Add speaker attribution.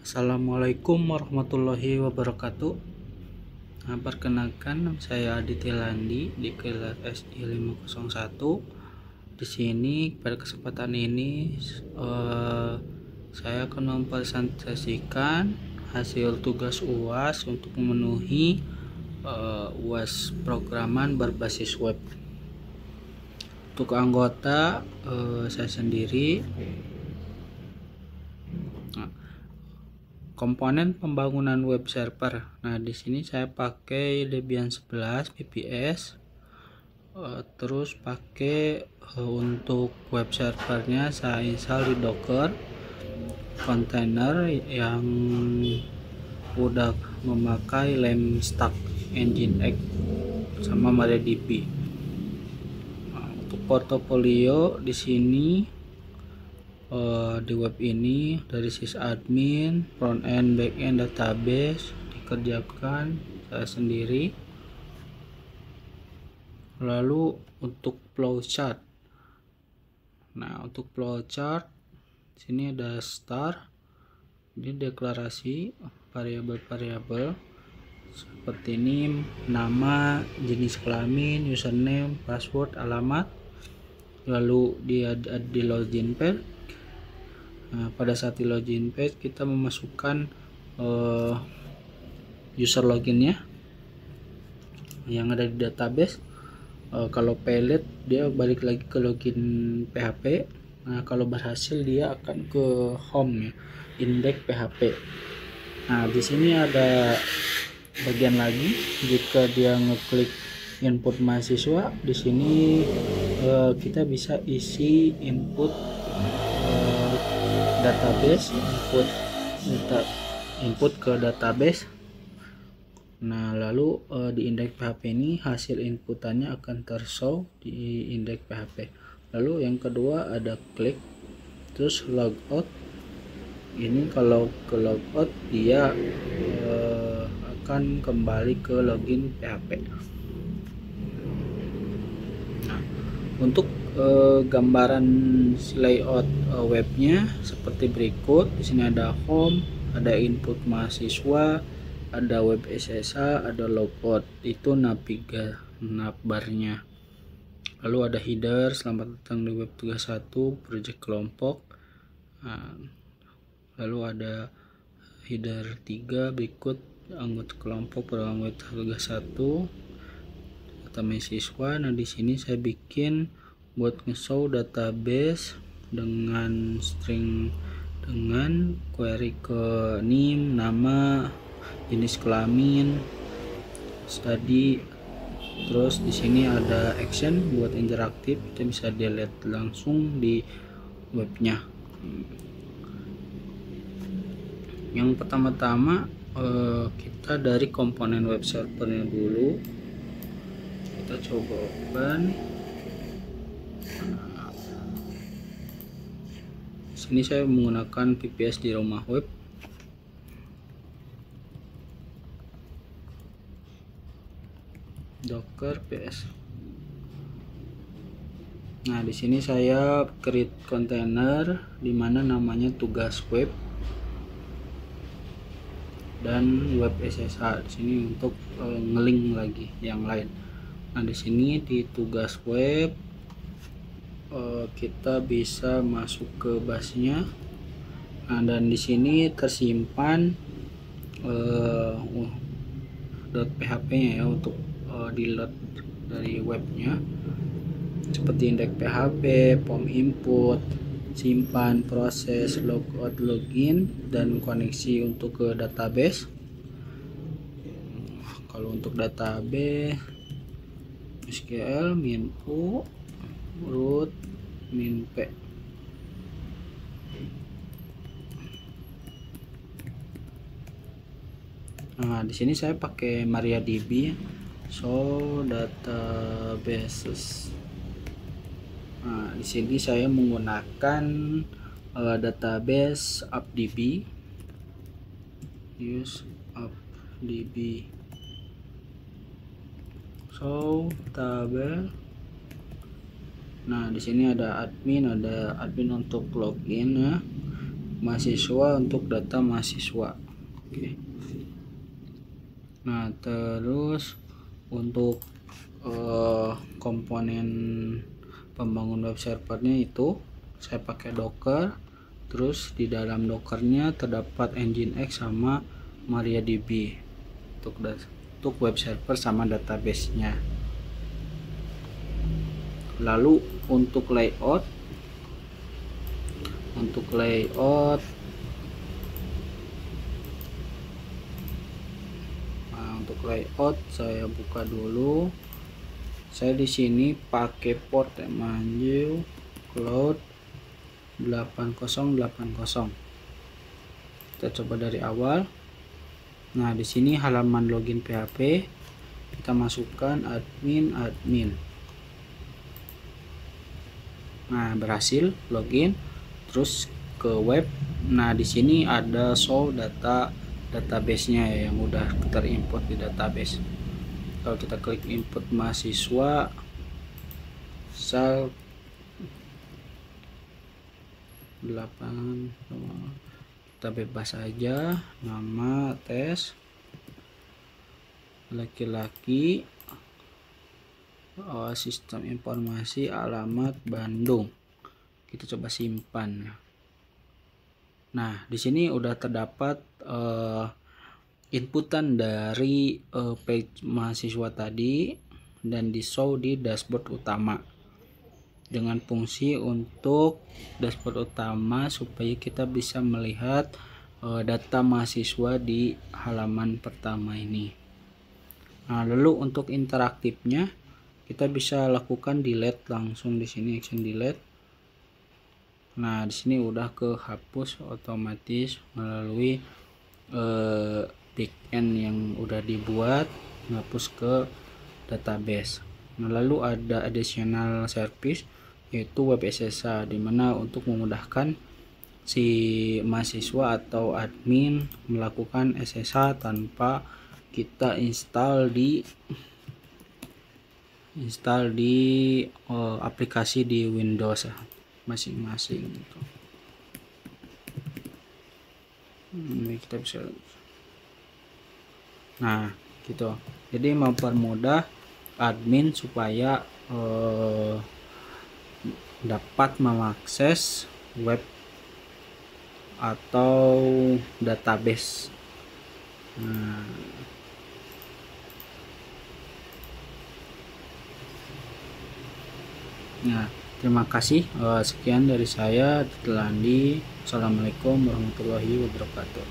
Speaker 1: Assalamualaikum warahmatullahi wabarakatuh. Perkenalkan, saya Aditya Landi di kelas SI 501. Di sini pada kesempatan ini saya akan mempresentasikan hasil tugas UAS untuk memenuhi UAS programan berbasis web. Untuk anggota saya sendiri. Komponen pembangunan web server. Nah, di sini saya pakai Debian 11 VPS. Terus pakai untuk web servernya saya install di Docker container yang udah memakai Lemstack, Nginx sama MariaDB. Untuk portofolio di sini di web ini dari sysadmin, front end, back end, database dikerjakan saya sendiri. Lalu untuk flowchart. Nah, untuk flowchart sini ada start, ini deklarasi variabel-variabel seperti ini: nama, jenis kelamin, username, password, alamat. Lalu dia di login page. Nah, pada saat di login page kita memasukkan user loginnya yang ada di database. Kalau pelit dia balik lagi ke login PHP. Nah, kalau berhasil dia akan ke home ya, index PHP. Nah, di sini ada bagian lagi, jika dia ngeklik input mahasiswa, di sini kita bisa isi input database, input ke database. Nah, lalu di indeks PHP ini hasil inputannya akan tershow di indeks PHP. Lalu yang kedua ada klik, terus logout. Ini kalau ke logout dia akan kembali ke login PHP. Nah, untuk gambaran layout webnya seperti berikut. Di sini ada home, ada input mahasiswa, ada web SSH, ada logout, itu navbarnya. Lalu ada header, selamat datang di web tugas 1 project kelompok. Lalu ada header 3 berikut anggota kelompok program web tugas 1 data mahasiswa. Nah, di sini saya bikin buat nge-show database dengan string, dengan query ke name, nama, jenis kelamin, study. Terus di sini ada action buat interaktif, kita bisa delete langsung di webnya. Yang pertama-tama kita dari komponen web servernya dulu, kita coba open. Sini saya menggunakan VPS di rumah web. Docker PS. Nah, di sini saya create container di mana namanya tugas web dan web SSH. Di sini untuk ngelink lagi yang lain. Nah, di sini di tugas web kita bisa masuk ke busnya. Nah, dan di sini tersimpan .php-nya ya, untuk di load dari webnya, seperti indeks PHP, form input, simpan, proses, logout, login, dan koneksi untuk ke database. Kalau untuk database SQL minfo root minp. Nah, di sini saya pakai MariaDB, so databases. Nah, di sini saya menggunakan database UpDB, use UpDB. So tabel. Nah, di sini ada admin untuk login ya. mahasiswa untuk data mahasiswa. Oke. Nah, terus untuk komponen pembangun web servernya itu saya pakai Docker. Terus di dalam Dockernya terdapat Nginx sama MariaDB untuk web server sama database-nya. Lalu untuk layout saya buka dulu. Saya di sini pakai port Manjau Cloud 8080. Kita coba dari awal. Nah, di sini halaman login PHP, kita masukkan admin. Nah, berhasil login. Terus ke web. Nah, di sini ada show database-nya ya, yang udah terimport di database. Kalau kita klik input mahasiswa, sal 8, kita bebas aja, nama tes laki-laki, sistem informasi, alamat Bandung. Kita coba simpan. Nah, di sini udah terdapat inputan dari page mahasiswa tadi dan di show di dashboard utama dengan fungsi untuk dashboard utama supaya kita bisa melihat data mahasiswa di halaman pertama ini. Nah, lalu untuk interaktifnya kita bisa lakukan delete langsung di sini, action delete. Nah, di sini udah kehapus otomatis melalui backend yang udah dibuat, ngapus ke database. Nah, lalu ada additional service yaitu web SSH, dimana untuk memudahkan si mahasiswa atau admin melakukan SSH tanpa kita install di aplikasi di Windows masing-masing gitu. Ini kita bisa, nah gitu, jadi mempermudah admin supaya dapat mengakses web atau database. Nah, terima kasih. Sekian dari saya, Telandi. Assalamualaikum warahmatullahi wabarakatuh.